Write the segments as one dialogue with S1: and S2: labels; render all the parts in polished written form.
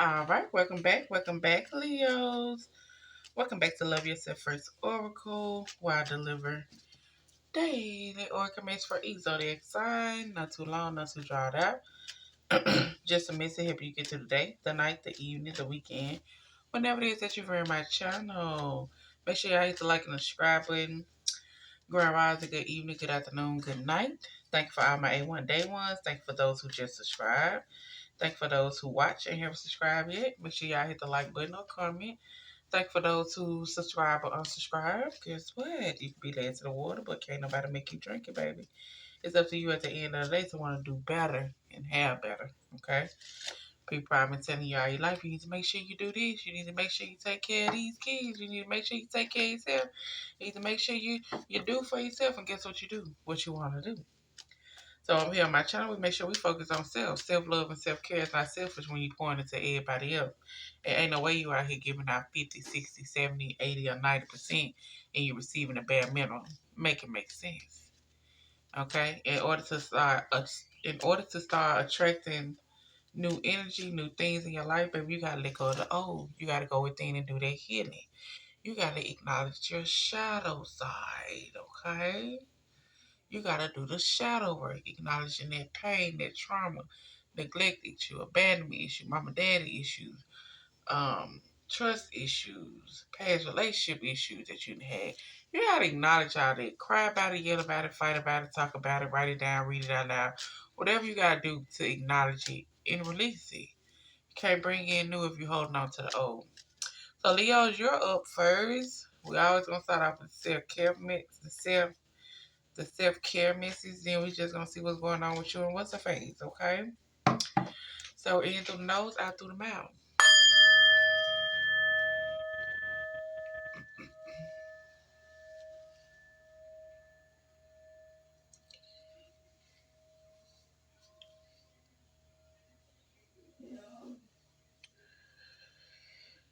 S1: All right, welcome back, Leos. Welcome back to Love Yourself First Oracle, where I deliver daily oracles for each zodiac sign. Not too long, not too drawn out. Just a message to help you get to the day, the night, the evening, the weekend, whenever it is that you view my channel. Make sure y'all hit the like and the subscribe button. Grand Rising, good evening, good afternoon, good night. Thank you for all my A1 day ones. Thank you for those who just subscribed. Thank you for those who watch and haven't subscribed yet. Make sure y'all hit the like button or comment. Thank you for those who subscribe or unsubscribe. Guess what? You can be led to the water, but can't nobody make you drink it, baby. It's up to you at the end of the day to want to do better and have better. Okay? People probably been telling you all your life, you need to make sure you do this. You need to make sure you take care of these kids. You need to make sure you take care of yourself. You need to make sure you do for yourself. And guess what you do? What you want to do. So I'm here on my channel. We make sure we focus on self. Self-love and self-care is not selfish when you point it to everybody else. It ain't no way you out here giving out 50, 60, 70, 80, or 90% and you receiving a bare minimum. Make it make sense. Okay? In order to start attracting new energy, new things in your life, baby, you gotta let go of the old. You gotta go within and do that healing. You gotta acknowledge your shadow side, okay? You gotta do the shadow work, acknowledging that pain, that trauma, neglect issue, abandonment issue, mama daddy issues, trust issues, past relationship issues that you had. You gotta acknowledge all that. Cry about it, yell about it, fight about it, talk about it, write it down, read it out loud. Whatever you gotta do to acknowledge it and release it. You can't bring in new if you're holding on to the old. So Leos, you're up first. We always gonna start off with self-care mix, the self-care message, then we just gonna see what's going on with you and what's the phase, okay? So in through the nose, out through the mouth.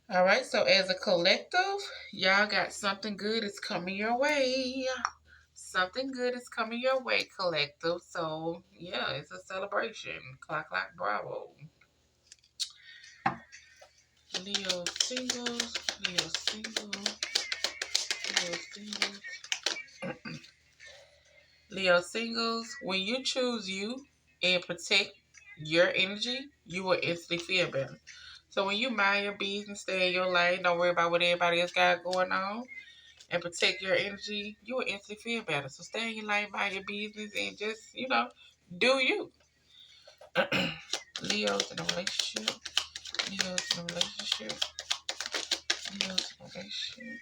S1: All right, so as a collective, y'all got something good is coming your way. Something good is coming your way, collective. So yeah, it's a celebration. Clock, clock, bravo. Leo singles, Leo singles, Leo singles. Leo singles, when you choose you and protect your energy, you will instantly feel better. So when you mind your business, stay in your lane, don't worry about what everybody else got going on, and protect your energy, you will instantly feel better. So stay in your lane, mind your business, and just, do you. Leo's in a relationship. Leo's in a relationship. Leo's in a relationship.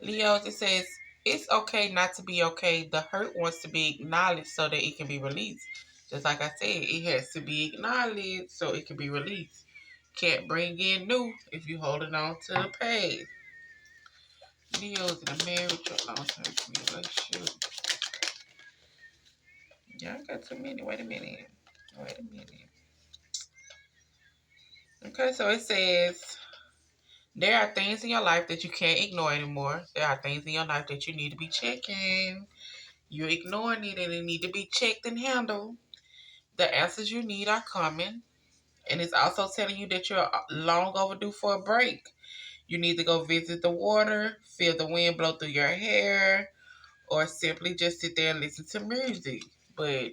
S1: Leo's, it says, it's okay not to be okay. The hurt wants to be acknowledged so that it can be released. Just like I said, it has to be acknowledged so it can be released. Can't bring in new if you're holding on to the past. Leo's in a marriage or long-term relationship. Yeah, I got too many. Wait a minute. Okay, so it says, there are things in your life that you can't ignore anymore. There are things in your life that you need to be checking. You're ignoring it and it need to be checked and handled. The answers you need are coming. And it's also telling you that you're long overdue for a break. You need to go visit the water, feel the wind blow through your hair, or simply just sit there and listen to music. But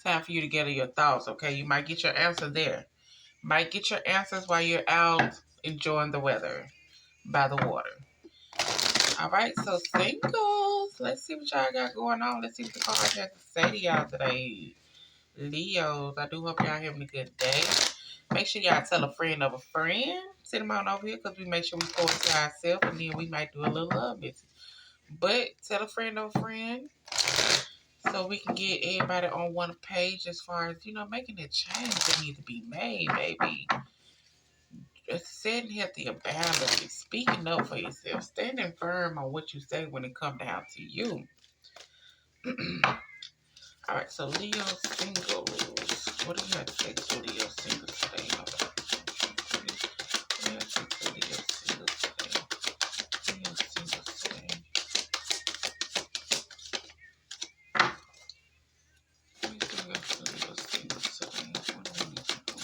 S1: time for you to gather your thoughts, okay? You might get your answer there. Might get your answers while you're out enjoying the weather by the water. All right, so singles. Let's see what y'all got going on. Let's see what the cards have to say to y'all today. Leos, I do hope y'all having a good day. Make sure y'all tell a friend of a friend. Send them on over here because we make sure we pour it to ourselves and then we might do a little love message. But tell a friend of a friend so we can get everybody on one page as far as, making the change that need to be made, baby. Setting healthy boundaries, speaking up for yourself, standing firm on what you say when it comes down to you. All right, so Leo singles. What do you have to say to Leo singles today? What do you have to say to Leo singles today? Leo singles today. What do you have to Leo singles today? What do we need to do?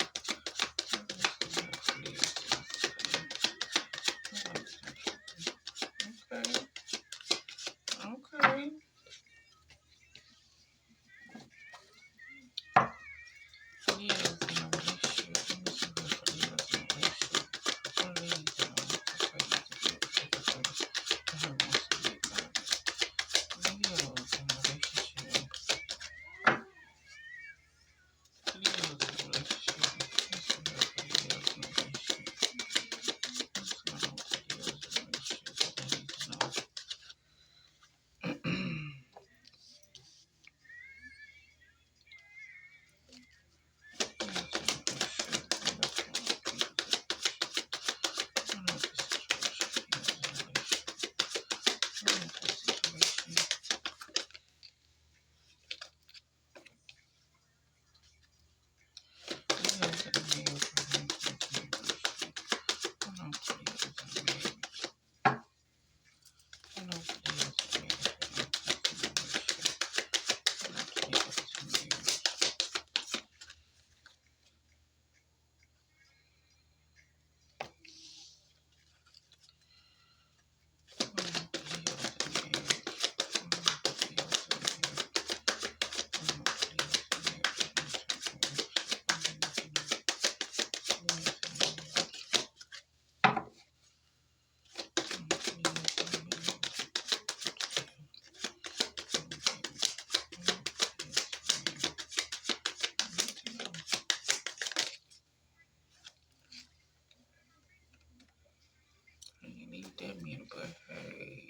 S1: what that mean, but hey.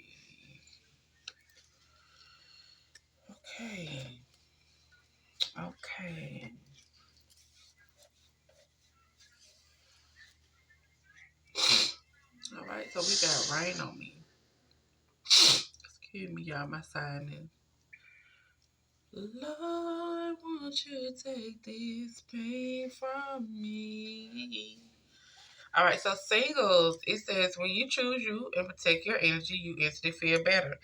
S1: Okay. Okay. All right, so we got rain on me. Excuse me, y'all, my sign is. Lord, won't you take this pain from me? All right, so singles, it says when you choose you and protect your energy, you instantly feel better.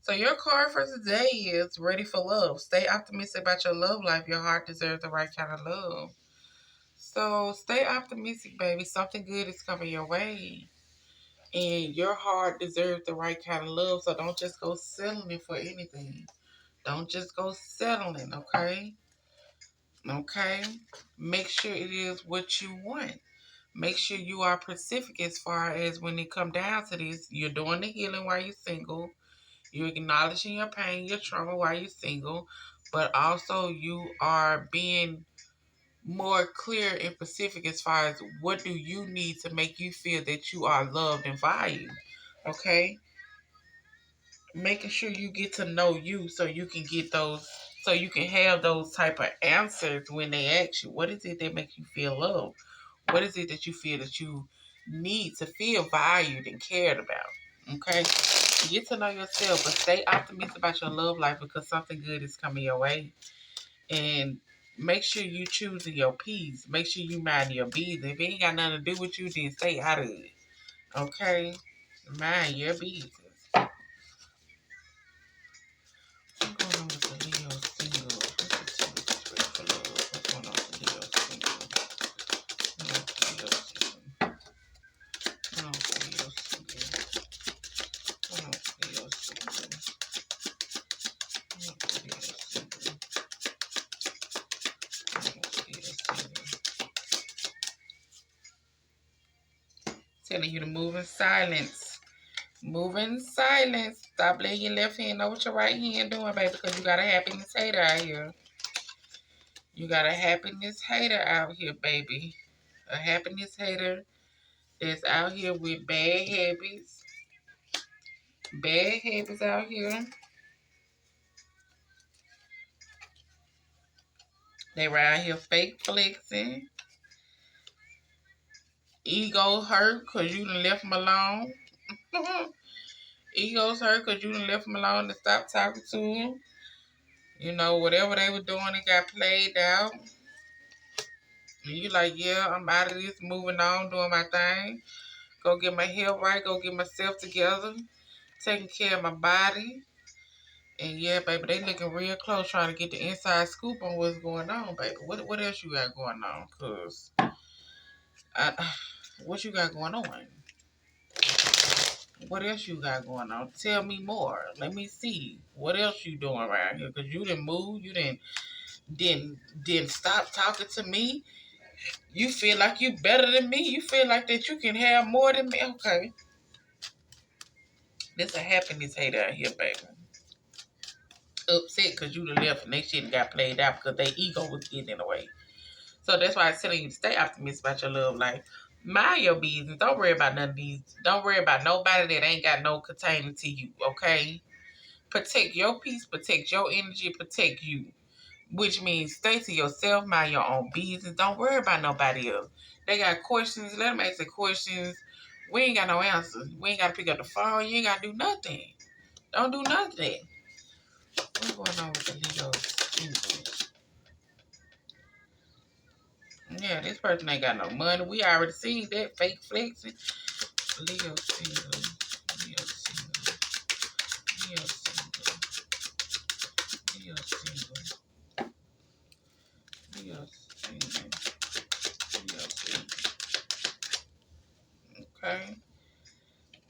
S1: So your card for today is ready for love. Stay optimistic about your love life. Your heart deserves the right kind of love. So stay optimistic, baby. Something good is coming your way. And your heart deserves the right kind of love. So don't just go settling for anything. Don't just go settling, okay? Okay? Make sure it is what you want. Make sure you are specific as far as when it come down to this. You're doing the healing while you're single. You're acknowledging your pain, your trauma while you're single. But also you are being more clear and specific as far as what do you need to make you feel that you are loved and valued. Okay? Making sure you get to know you so you can get those, so you can have those type of answers when they ask you, what is it that makes you feel loved? What is it that you feel that you need to feel valued and cared about? Okay? Get to know yourself, but stay optimistic about your love life because something good is coming your way. And make sure you choosing your peace. Make sure you mind your business. If it ain't got nothing to do with you, then stay out of it. Okay? Mind your business. What's going on with the Leo single? What's the secret for love? What's going on with the Leo single? Leo single. What's going on with the Leo single? What's going on with the Leo single? What's going on with the Leo single? What's going on with the Leo single? Telling you to move in silence. Move in silence. Stop letting your left hand know what your right hand doing, baby, because you got a happiness hater out here. You got a happiness hater out here, baby. A happiness hater that's out here with bad habits. Bad habits out here. They around here fake flexing. Ego hurt because you done left them alone. Ego's hurt because you done left them alone to stop talking to them. You know, whatever they were doing, it got played out. And you like, yeah, I'm out of this, moving on, doing my thing. Go get my health right, go get myself together, taking care of my body. And yeah, baby, they looking real close trying to get the inside scoop on what's going on, baby. What else you got going on? Cause what you got going on? What else you got going on? Tell me more. Let me see. What else you doing around here? Cause you didn't move. You didn't stop talking to me. You feel like you better than me. You feel like that you can have more than me. Okay. There's a happiness hater out here, baby. Upset because you done left and they shit got played out because their ego was getting in the way. So that's why I'm telling you to stay optimistic about your love life. Mind your business. Don't worry about none of these. Don't worry about nobody that ain't got no containing to you, okay? Protect your peace, protect your energy, protect you. Which means stay to yourself, mind your own business. Don't worry about nobody else. They got questions, let them ask the questions. We ain't got no answers. We ain't got to pick up the phone. You ain't got to do nothing. Don't do nothing. What's going on with the Leo single? Yeah, this person ain't got no money. We already seen that fake flexing. Leo single. Leo single. Leo single. Leo single. Leo single. Leo single. Okay.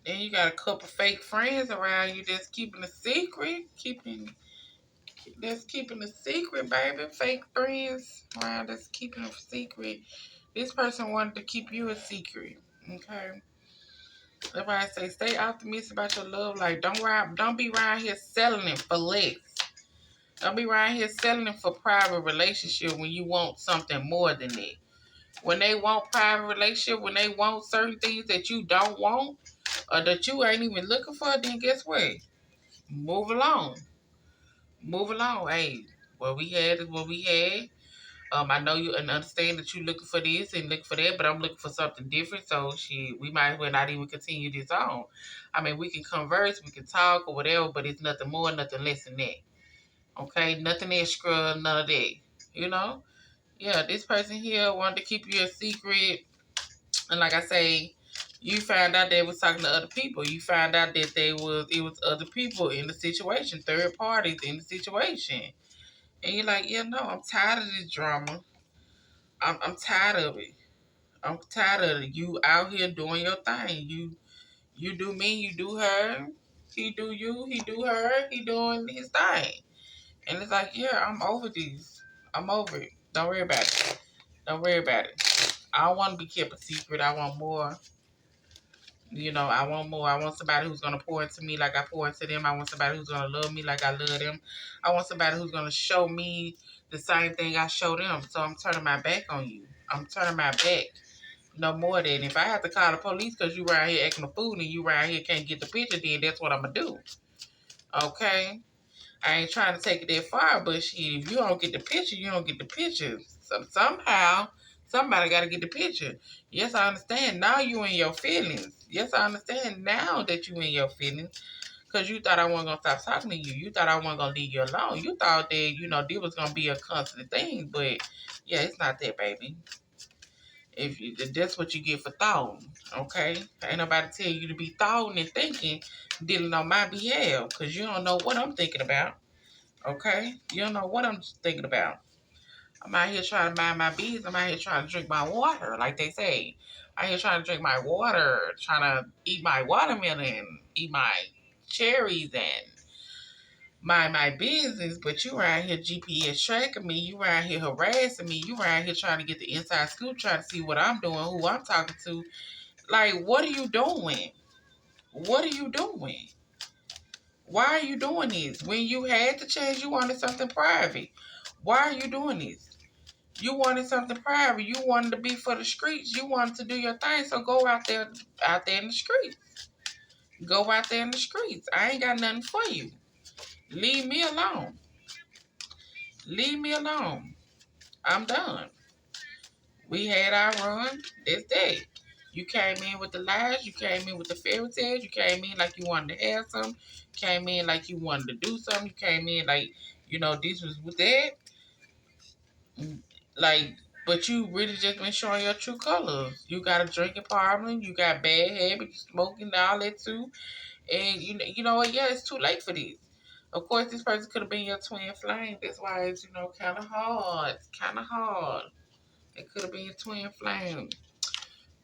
S1: Then you got a couple fake friends around you that's keeping a secret. That's keeping a secret, baby. Fake friends around that's keeping a secret. This person wanted to keep you a secret. Okay. That's why I say stay optimistic about your love life. Don't be around here settling it for less. Don't be around here settling for private relationship when you want something more than that. When they want private relationship, when they want certain things that you don't want, or that you ain't even looking for, then guess what? Move along. Move along. Hey, what we had is what we had. I know you and understand that you looking for this and looking for that, but I'm looking for something different. So we might as well not even continue this on. I mean, we can converse, we can talk or whatever, but it's nothing more, nothing less than that. Okay, nothing extra, none of that. You know? Yeah, this person here wanted to keep you a secret, and like I say, you found out they was talking to other people. You found out that it was other people in the situation, third parties in the situation, and you're like, yeah, no, I'm tired of this drama. I'm tired of it. I'm tired of it. You out here doing your thing. You do me, you do her. He do you, he do her. He doing his thing. And it's like, yeah, I'm over this. I'm over it. Don't worry about it. Don't worry about it. I don't want to be kept a secret. I want more. You know, I want more. I want somebody who's going to pour into me like I pour into them. I want somebody who's going to love me like I love them. I want somebody who's going to show me the same thing I show them. So I'm turning my back on you. I'm turning my back. No more than if I have to call the police because you around here acting a fool and you around here can't get the picture, then that's what I'm going to do. Okay? I ain't trying to take it that far, but shit, if you don't get the picture, you don't get the picture. So somehow, somebody got to get the picture. Yes, I understand. Now you in your feelings. Yes, I understand now that you in your feelings because you thought I wasn't going to stop talking to you. You thought I wasn't going to leave you alone. You thought that, this was going to be a constant thing, but yeah, it's not that, baby. That's what you get for thought, okay? Ain't nobody tell you to be thought and thinking, dealing on my behalf, because you don't know what I'm thinking about. Okay? You don't know what I'm thinking about. I'm out here trying to mind my business. I'm out here trying to drink my water, like they say. I'm out here trying to drink my water, trying to eat my watermelon, eat my cherries, and my business. But you around here GPS tracking me. You around here harassing me. You around here trying to get the inside scoop, trying to see what I'm doing, who I'm talking to. Like, what are you doing? What are you doing? Why are you doing this? When you had the chance, you wanted something private. Why are you doing this? You wanted something private. You wanted to be for the streets. You wanted to do your thing. So go out there in the streets. Go out there in the streets. I ain't got nothing for you. Leave me alone. Leave me alone. I'm done. We had our run. That's that. You came in with the lies. You came in with the fairy tales. You came in like you wanted to have some. Came in like you wanted to do something. You came in like, this was with that. Like, but you really just been showing your true colors. You got a drinking problem. You got bad habits, smoking, all that too. And you know what? Yeah, it's too late for this. Of course, this person could have been your twin flame. That's why it's kind of hard. It's kind of hard. It could have been your twin flame.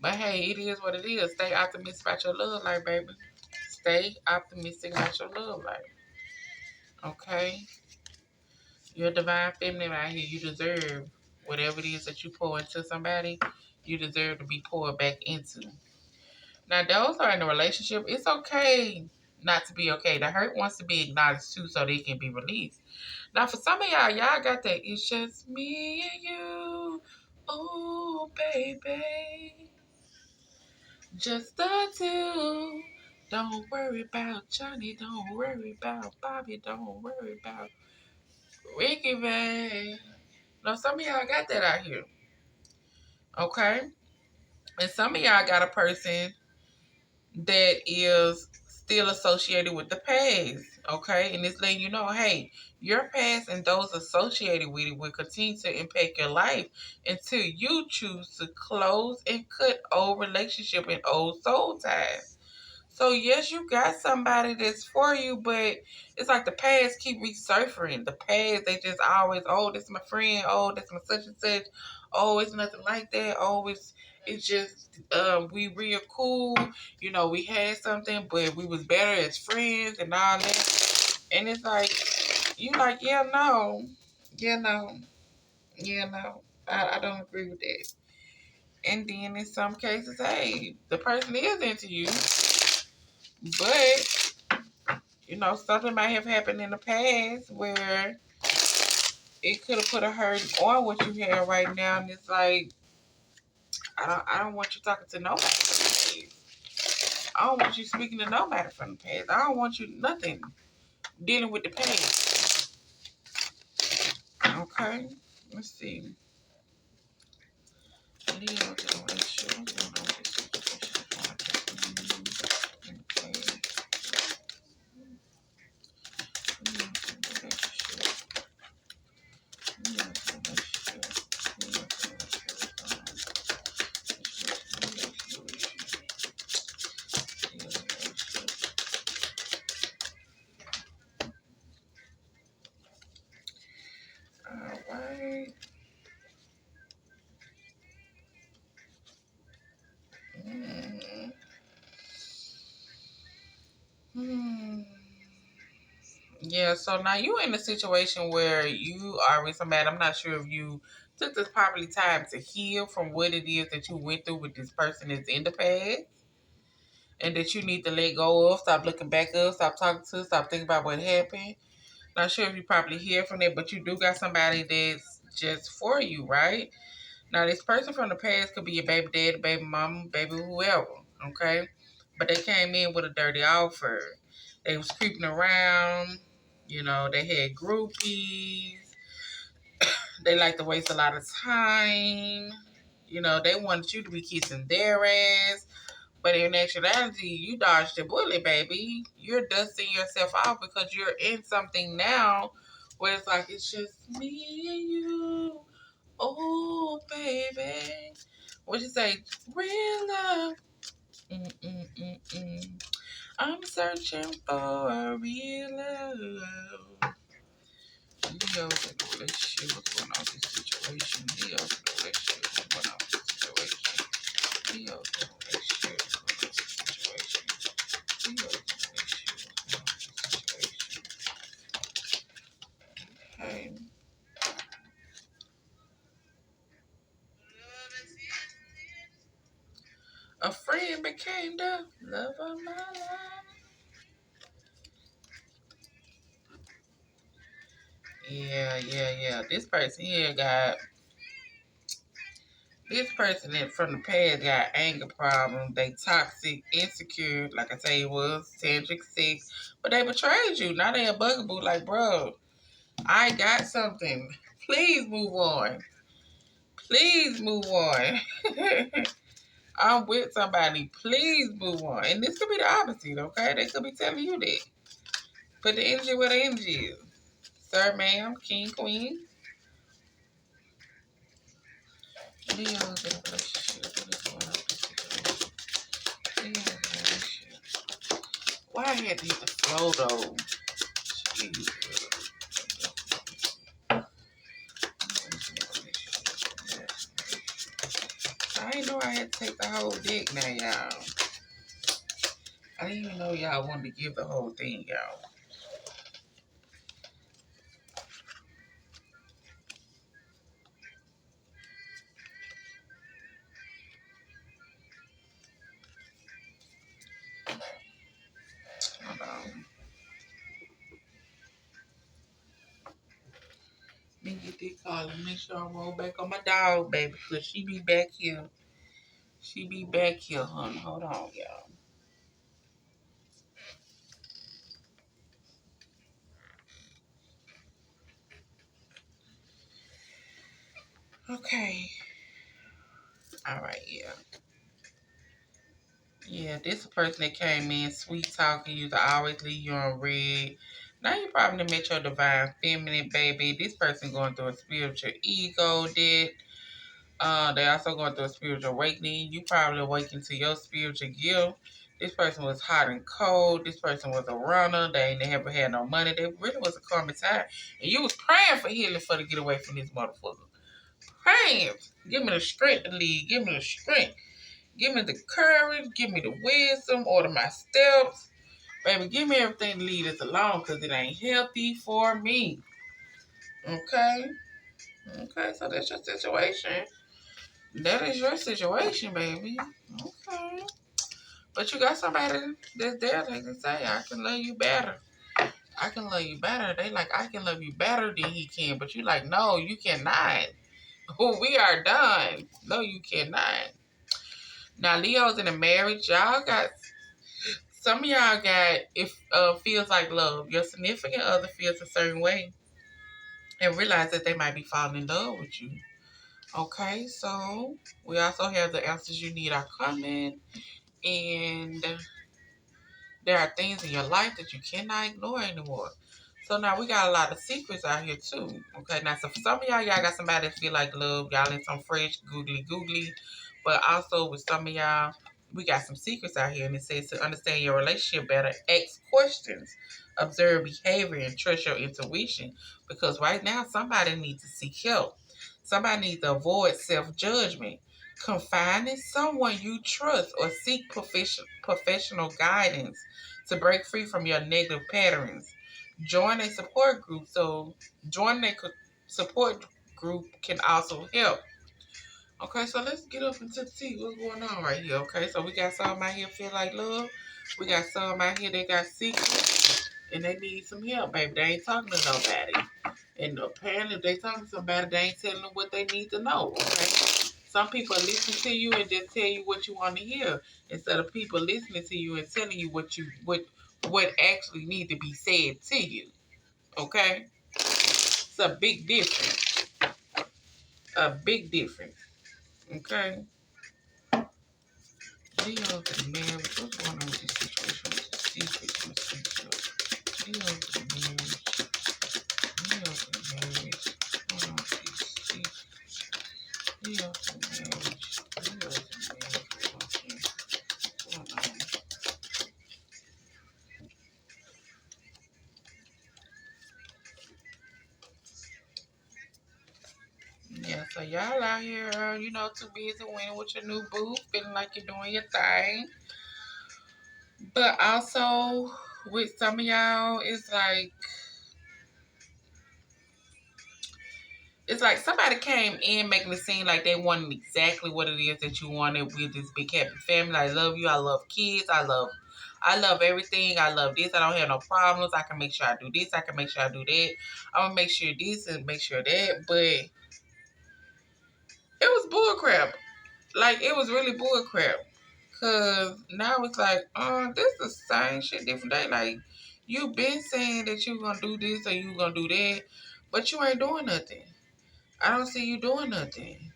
S1: But hey, it is what it is. Stay optimistic about your love life, baby. Stay optimistic about your love life. Okay? You're a divine feminine out here. You deserve whatever it is that you pour into somebody, you deserve to be poured back into. Now, those are in a relationship. It's okay not to be okay. The hurt wants to be acknowledged too so they can be released. Now, for some of y'all got that. It's just me and you. Oh, baby. Just the two. Don't worry about Johnny. Don't worry about Bobby. Don't worry about Ricky, man. Now, some of y'all got that out here. Okay? And some of y'all got a person that is still associated with the past. Okay? And it's letting you know, hey, your past and those associated with it will continue to impact your life until you choose to close and cut old relationship and old soul ties. So yes, you got somebody that's for you, but it's like the past keep resurfacing. The past, they just always, oh, this is my friend, oh, this is my such and such, oh, it's nothing like that. Oh, it's just we real cool. We had something, but we was better as friends and all that. And it's like you like, yeah, no, yeah, no, yeah, no. I don't agree with that. And then in some cases, hey, the person is into you, but something might have happened in the past where it could have put a hurt on what you have right now, and it's like I don't want you talking to nobody. I don't want you speaking to nobody from the past. I don't want you nothing dealing with the past. Okay? Let's see. Leo, generation. Alright. Yeah, so now you in a situation where you are with somebody. I'm not sure if you took this properly time to heal from what it is that you went through with this person that's in the past and that you need to let go of, stop looking back up, stop talking to, stop thinking about what happened. Not sure if you probably hear from that, but you do got somebody that's just for you, right? Now, this person from the past could be your baby daddy, baby mama, baby whoever, okay? But they came in with a dirty offer. They was creeping around. You know, they had groupies. They like to waste a lot of time. You know, they wanted you to be kissing their ass. But in actuality, you dodged the bullet, baby. You're dusting yourself off because you're in something now where it's like, it's just me and you. Oh, baby. What you say? Real love. Mm-mm-mm-mm. I'm searching for a real love. Leo's in a relationship. What's going on with this situation? Leo's in a relationship. What's going on with this situation? Leo's in a relationship. What's going on with this situation? Leo's in a relationship. What's going on with this situation? Hey. A friend became the love of my life. Yeah. This person here got this person that from the past got anger problems. They toxic, insecure, like I say it was, tantric sex, but they betrayed you. Now they a bugaboo. Like, bro, I got something. Please move on. Please move on. I'm with somebody. Please move on. And this could be the opposite, okay? They could be telling you that. Put the energy where the energy is. Sir, ma'am, king, queen. Leo's in a relationship. What is going on with this situation? Leo's in a relationship. Why I had to use the flow though? Jeez. I didn't know I had to take the whole dick now, y'all. I didn't even know y'all wanted to give the whole thing, y'all. Hold on. Let me get this call and make sure I roll back on my dog, baby, because she be back here. She be back here, honey. Hold on, y'all. Okay. All right, yeah. Yeah, this is a person that came in sweet talking you to always leave you on red. Now you probably met your divine feminine, baby. This person going through a spiritual ego debt. They also going through a spiritual awakening. You probably awakened to your spiritual gift. This person was hot and cold. This person was a runner. They ain't never had no money. They really was a karmic time. And you was praying for healing for to get away from this motherfucker. Praying. Give me the strength to lead. Give me the strength. Give me the courage. Give me the wisdom. Order my steps. Baby, give me everything to lead us along because it ain't healthy for me. Okay? Okay, so that's your situation. That is your situation, baby. Okay. But you got somebody that's there that can say, I can love you better. I can love you better. They like, I can love you better than he can. But you like, no, you cannot. We are done. No, you cannot. Now, Leo's in a marriage. Y'all got Some of y'all got if feels like love. Your significant other feels a certain way and realize that they might be falling in love with you. Okay, so we also have the answers you need are coming, and there are things in your life that you cannot ignore anymore. So now we got a lot of secrets out here too. Okay, now so for some of y'all got somebody that feel like love, y'all in some fresh googly. But also with some of y'all, we got some secrets out here, and it says to understand your relationship better, ask questions, observe behavior, and trust your intuition. Because right now somebody needs to seek help. Somebody needs to avoid self-judgment. Confide in someone you trust or seek professional guidance to break free from your negative patterns. Join a support group. So, joining a support group can also help. Okay, so let's get up into the tea. What's going on right here? Okay, so we got some out here feel like love. We got some out here that got secrets and they need some help, baby. They ain't talking to nobody. And apparently, if they talking to somebody, they ain't telling them what they need to know. Okay, some people listen to you and just tell you what you want to hear, instead of people listening to you and telling you what actually need to be said to you. Okay, it's a big difference. A big difference. Okay, Leo the marriage. What's going on with this situation? What's the secret? Leo the marriage. Leo the marriage. What's going on with this secret? Leo the marriage. Leo the marriage. Okay. What's going on? Yeah, so y'all out here, too busy winning with your new boo, feeling like you're doing your thing. But also, with some of y'all, it's like somebody came in making it seem like they wanted exactly what it is that you wanted with this big happy family. I love you. I love kids. I love everything. I love this. I don't have no problems. I can make sure I do this. I can make sure I do that. I'm gonna make sure this and make sure that. But it was bullcrap. Like, it was really bullcrap. Cause now it's like, this is the same shit, different day. Like, you been saying that you gonna do this or you gonna do that, but you ain't doing nothing. I don't see you doing nothing.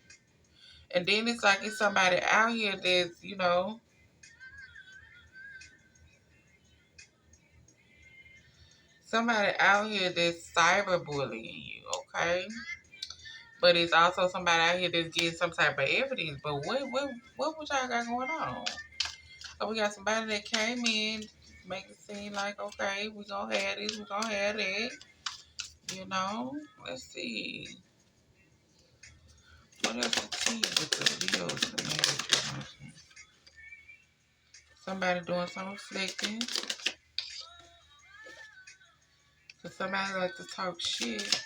S1: And then it's like it's somebody out here that's, somebody out here that's cyberbullying you, okay? But it's also somebody out here that's getting some type of evidence. But what y'all got going on? So we got somebody that came in, make it seem like, okay, we gonna have this, we gonna have that. Let's see. What else to see with the Leos and marriage? Somebody doing some reflecting. Cause somebody like to talk shit.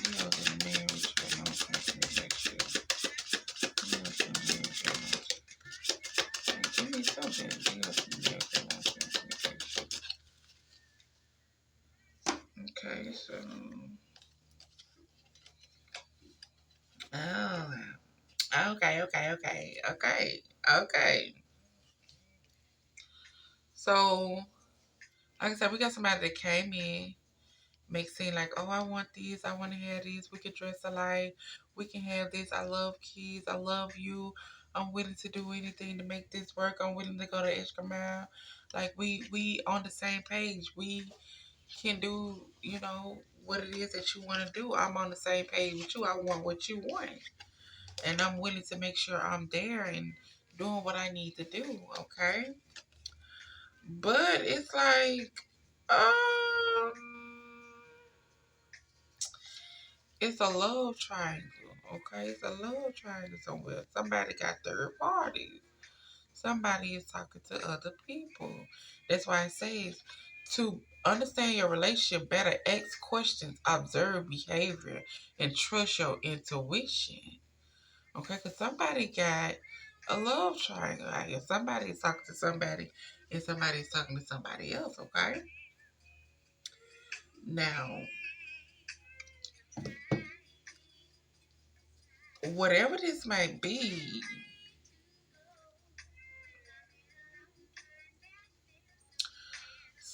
S1: Leos and marriage. Leos and marriage. Give me something. Leos and marriage. Okay, so. Oh. Okay. So, like I said, we got somebody that came in, make seem like, oh, I want these, I want to have these, we can dress alike, we can have this, I love kids, I love you, I'm willing to do anything to make this work, I'm willing to go the extra mile. Like, we on the same page. We can do, what it is that you want to do. I'm on the same page with you. I want what you want. And I'm willing to make sure I'm there and doing what I need to do, okay? But it's like, um, it's a love triangle, okay? It's a love triangle somewhere. Somebody got third parties. Somebody is talking to other people. That's why it says to understand your relationship better, ask questions, observe behavior, and trust your intuition. Okay, because somebody got a love triangle out here. Somebody is talking to somebody, and somebody is talking to somebody else. Okay. Now, whatever this might be,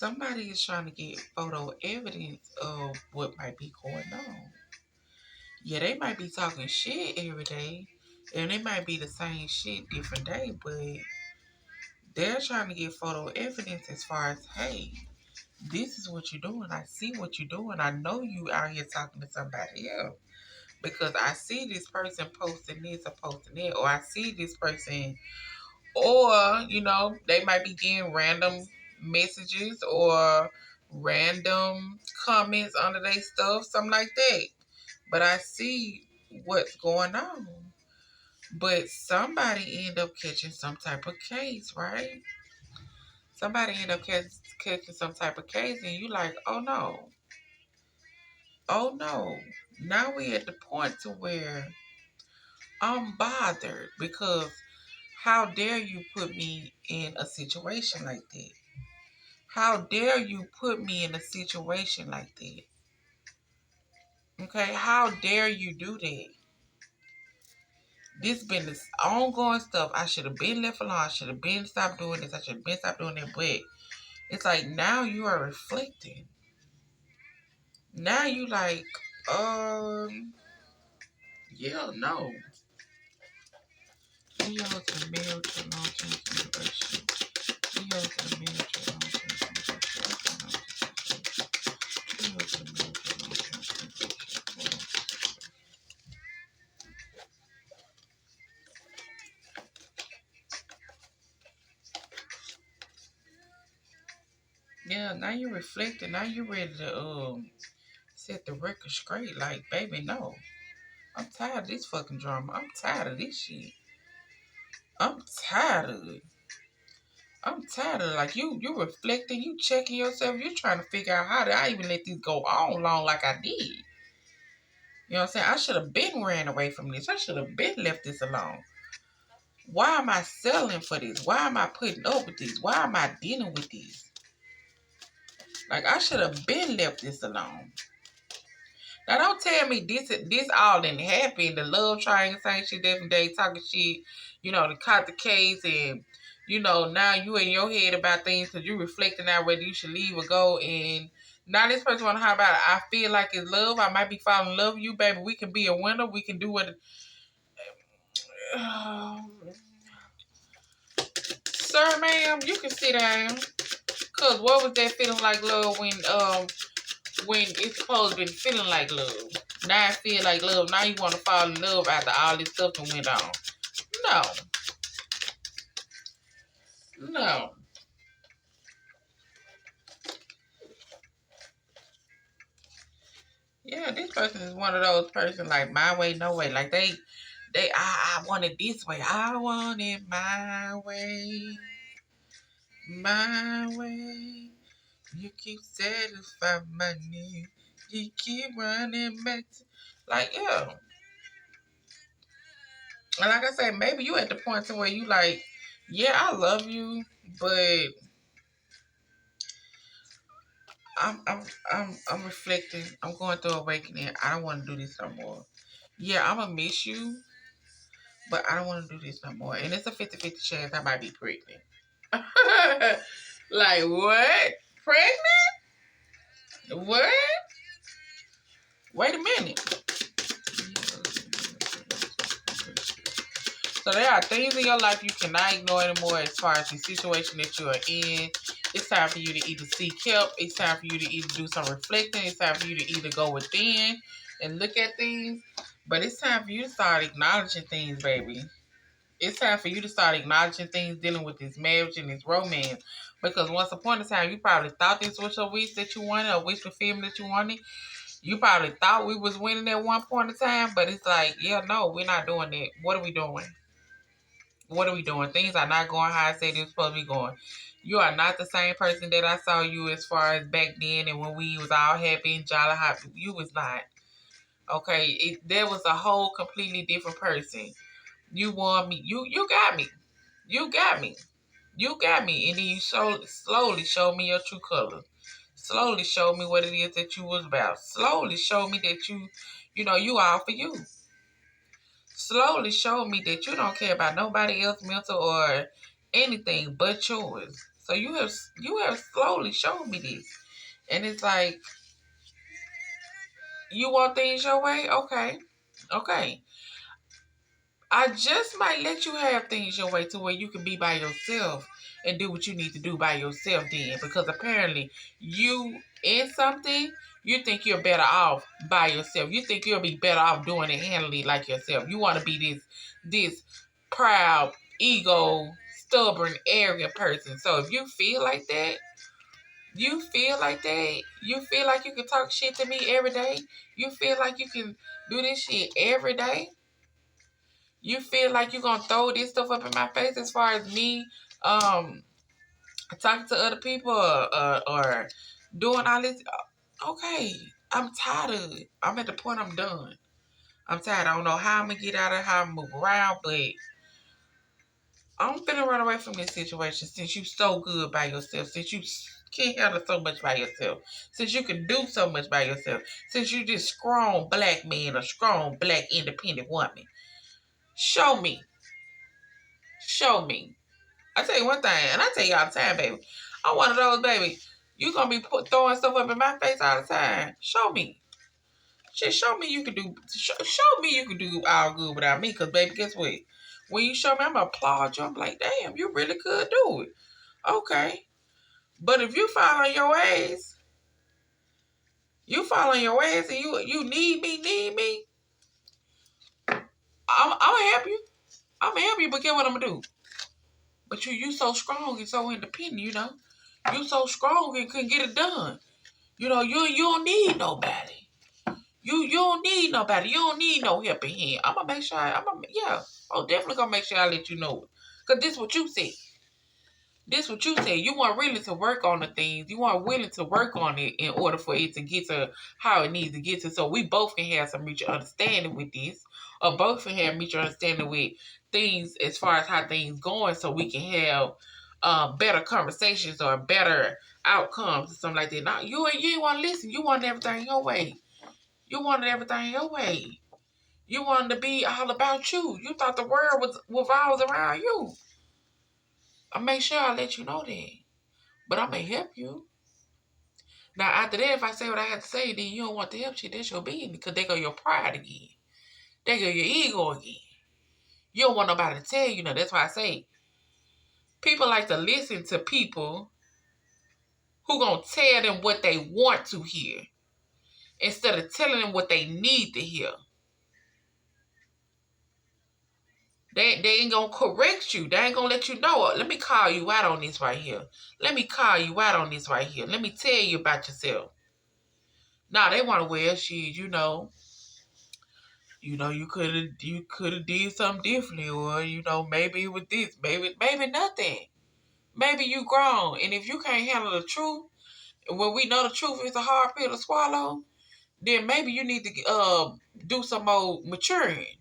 S1: somebody is trying to get photo evidence of what might be going on. Yeah, they might be talking shit every day, and it might be the same shit different day, but they're trying to get photo evidence as far as, hey, this is what you're doing. I see what you're doing. I know you out here talking to somebody else because I see this person posting this or posting that, or I see this person, or, they might be getting random messages or random comments under their stuff, something like that. But I see what's going on. But somebody end up catching some type of case, right? Somebody end up catching some type of case, and you like, oh no, oh no. Now we at the point to where I'm bothered because how dare you put me in a situation like that? How dare you put me in a situation like that? Okay, how dare you do that? This been this ongoing stuff. I should have been left alone. I should have been stopped doing this. I should have been stopped doing that. But it's like now you are reflecting. Now you like, yeah, no. We hold to the marriage to long-term celebration. We hold to the marriage to long-term celebration. We hold to the marriage to long-term celebration. Yeah, now you're reflecting. Now you're ready to set the record straight. Like, baby, no. I'm tired of this fucking drama. I'm tired of this shit. I'm tired of it. I'm tired of it. Like, you reflecting, you checking yourself, you trying to figure out how did I even let this go on long like I did. You know what I'm saying? I should have been ran away from this. I should have been left this alone. Why am I selling for this? Why am I putting up with this? Why am I dealing with this? Like, I should have been left this alone. Now, don't tell me this all didn't happen. The love triangle, saying shit every day, talking shit, to cut the case, and, now you in your head about things because you reflecting out whether you should leave or go. And now this person want to talk about it. I feel like it's love. I might be falling in love with you, baby. We can be a winner. We can do what. Sir, ma'am, you can sit down. Cause what was that feeling like love when it's supposed to be feeling like love? Now I feel like love. Now you want to fall in love after all this stuff that went on. No. No. Yeah, this person is one of those persons like my way, no way. Like I want it this way. I want it my way. My way. You keep satisfying my needs. You keep running back to, like, yeah. And like I said, maybe you at the point to where you like, yeah, I love you, but I'm reflecting. I'm going through awakening. I don't want to do this no more. Yeah, I'm gonna miss you, but I don't want to do this no more. And it's a 50-50 chance I might be pregnant. Like what? Pregnant? What? Wait a minute. So there are things in your life you cannot ignore anymore as far as the situation that you are in. It's time for you to either seek help. It's time for you to either do some reflecting. It's time for you to either go within and look at things. But it's time for you to start acknowledging things, baby. It's time for you to start acknowledging things dealing with this marriage and this romance. Because once upon a time, you probably thought this was your wish that you wanted, or wish fulfillment that you wanted. You probably thought we was winning at one point in time, but it's like, yeah, no, we're not doing that. What are we doing? What are we doing? Things are not going how I said they were supposed to be going. You are not the same person that I saw you as far as back then and when we was all happy and jolly happy. You was not. Okay? There was a whole completely different person. You want me. You got me. You got me. You got me. And then you slowly showed me your true color. Slowly showed me what it is that you was about. Slowly showed me that you all for you. Slowly showed me that you don't care about nobody else mental or anything but yours. So you have slowly shown me this. And it's like, you want things your way? Okay. Okay. I just might let you have things your way to where you can be by yourself and do what you need to do by yourself then. Because apparently you in something, you think you're better off by yourself. You think you'll be better off doing it, handling it like yourself. You want to be this proud, ego, stubborn, arrogant person. So if you feel like that, you feel like you can talk shit to me every day, you feel like you can do this shit every day, you feel like you're gonna throw this stuff up in my face as far as me talking to other people or doing all this. Okay, I'm tired of it. I'm at the point I'm done. I'm tired. I don't know how I'm gonna get out of it, how I'm gonna move around, but I'm finna run away from this situation since you so good by yourself, since you can't handle so much by yourself, since you can do so much by yourself, since you just strong black man, a strong black independent woman. Show me. Show me. I tell you one thing, and I tell you all the time, baby. I'm one of those, baby. You gonna be throwing stuff up in my face all the time. Show me. Just show me you can do. Show me you can do all good without me. Cause baby, guess what? When you show me, I'm gonna applaud you. I'm like, damn, you really could do it. Okay. But if you follow your ways, and you need me, I'm gonna help you. I'm gonna help you, but get what I'm gonna do. But you so strong and so independent, you know. You so strong and couldn't get it done. You know, you don't need nobody. You don't need nobody. You don't need no help in here. I'm gonna make sure. I'm definitely gonna make sure I let you know it. Cause this what you said. This what you said. You weren't willing to work on the things. You weren't willing to work on it in order for it to get to how it needs to get to. So we both can have some mutual understanding with this, or both can have mutual understanding with things as far as how things going, so we can have better conversations or better outcomes or something like that. Now you ain't want to listen. You want everything your way. You wanted everything your way. You wanted to be all about you. You thought the world was revolves around you. I make sure I let you know that. But I'm gonna help you. Now after that, if I say what I have to say, then you don't want the help shit, that's your business. Because they go your pride again. They go your ego again. You don't want nobody to tell you. That's why I say people like to listen to people who gonna tell them what they want to hear instead of telling them what they need to hear. They ain't gonna correct you. They ain't gonna let you know. Let me call you out on this right here. Let me call you out on this right here. Let me tell you about yourself. Nah, they want to wear shit. You could have did something differently, or maybe with this, maybe nothing. Maybe you grown, and if you can't handle the truth, when we know the truth is a hard pill to swallow, then maybe you need to do some more maturing.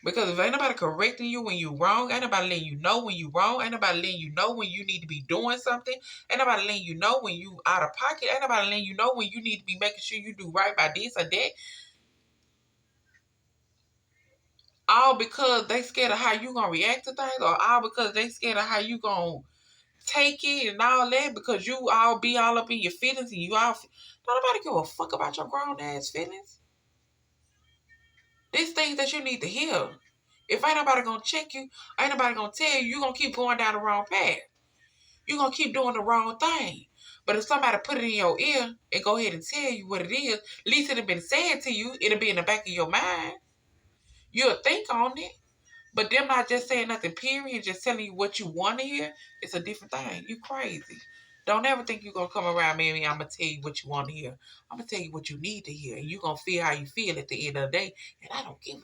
S1: Because if ain't nobody correcting you when you wrong, ain't nobody letting you know when you wrong, ain't nobody letting you know when you need to be doing something, ain't nobody letting you know when you out of pocket, ain't nobody letting you know when you need to be making sure you do right by this or that. All because they scared of how you gonna react to things, or all because they scared of how you gonna take it and all that, because you all be all up in your feelings and you all don't nobody give a fuck about your grown ass feelings. These things that you need to hear. If ain't nobody gonna check you, ain't nobody gonna tell you, you gonna keep going down the wrong path. You gonna keep doing the wrong thing. But if somebody put it in your ear and go ahead and tell you what it is, at least it'll been said to you, it'll be in the back of your mind. You'll think on it. But them not just saying nothing, period, just telling you what you want to hear, it's a different thing. You crazy. Don't ever think you're going to come around me and I'm going to tell you what you want to hear. I'm going to tell you what you need to hear. And you're going to feel how you feel at the end of the day. And I don't give a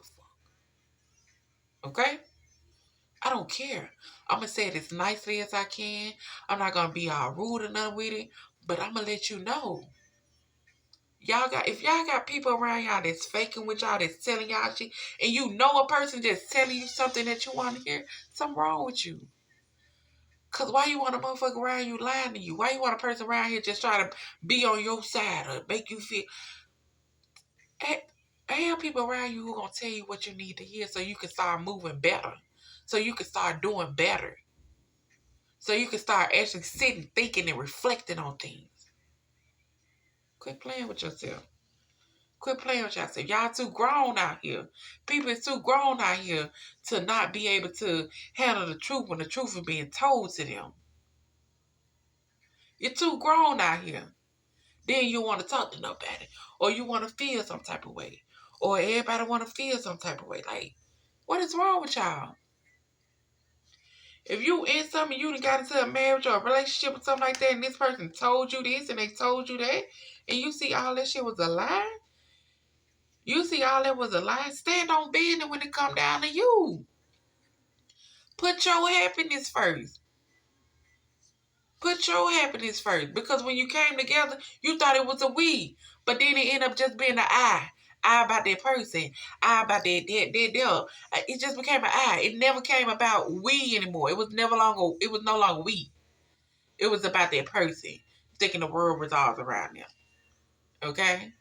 S1: fuck. Okay? I don't care. I'm going to say it as nicely as I can. I'm not going to be all rude or nothing with it. But I'm going to let you know. If y'all got people around y'all that's faking with y'all, that's telling y'all shit, and you know a person just telling you something that you want to hear, something wrong with you. Cause why you want a motherfucker around you lying to you? Why you want a person around here just trying to be on your side or make you feel? Have people around you who gonna tell you what you need to hear so you can start moving better, so you can start doing better. So you can start actually sitting, thinking, and reflecting on things. Quit playing with yourself. Quit playing with yourself. Y'all too grown out here. People is too grown out here to not be able to handle the truth when the truth is being told to them. You're too grown out here. Then you want to talk to nobody. Or you want to feel some type of way. Or everybody want to feel some type of way. Like, what is wrong with y'all? If you in something, you done got into a marriage or a relationship or something like that, and this person told you this and they told you that, and you see all that shit was a lie, stand on business when it come down to you. Put your happiness first. Put your happiness first. Because when you came together, you thought it was a we. But then it ended up just being an I. I about that person. I about that. It just became an I. It never came about we anymore. It was no longer we. It was about that person. Thinking the world revolves around them. Okay?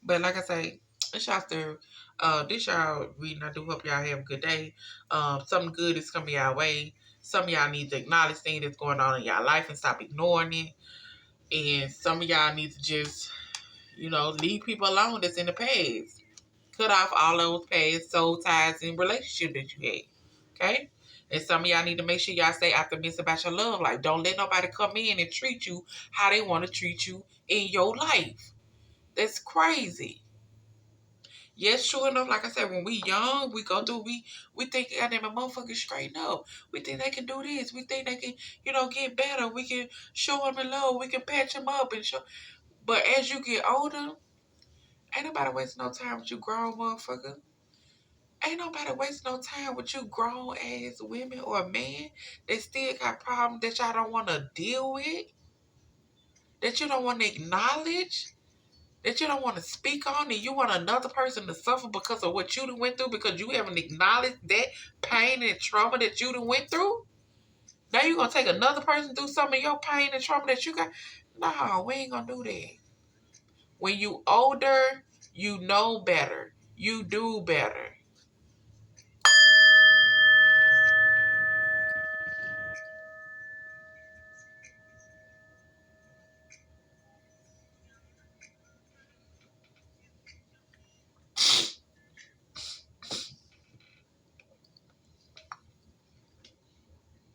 S1: But like I say, this y'all reading. I do hope y'all have a good day. Something good is coming y'all way. Some of y'all need to acknowledge things that's going on in y'all life and stop ignoring it. And some of y'all need to just, leave people alone that's in the past. Cut off all those past soul ties and relationships that you had. Okay? And some of y'all need to make sure y'all stay optimistic about your love life. Don't let nobody come in and treat you how they want to treat you in your life. That's crazy. Yes, sure enough, like I said, when we young, we go through, we think, goddamn, a motherfucker straighten up. We think they can do this. We think they can, get better. We can show them in love. We can patch them up and show. But as you get older, ain't nobody wasting no time with you grown motherfucker. Ain't nobody wasting no time with you grown ass women or men that still got problems that y'all don't want to deal with, that you don't want to acknowledge, that you don't want to speak on, and you want another person to suffer because of what you done went through because you haven't acknowledged that pain and trauma that you done went through? Now you going to take another person through some of your pain and trauma that you got? No, we ain't going to do that. When you older, you know better. You do better.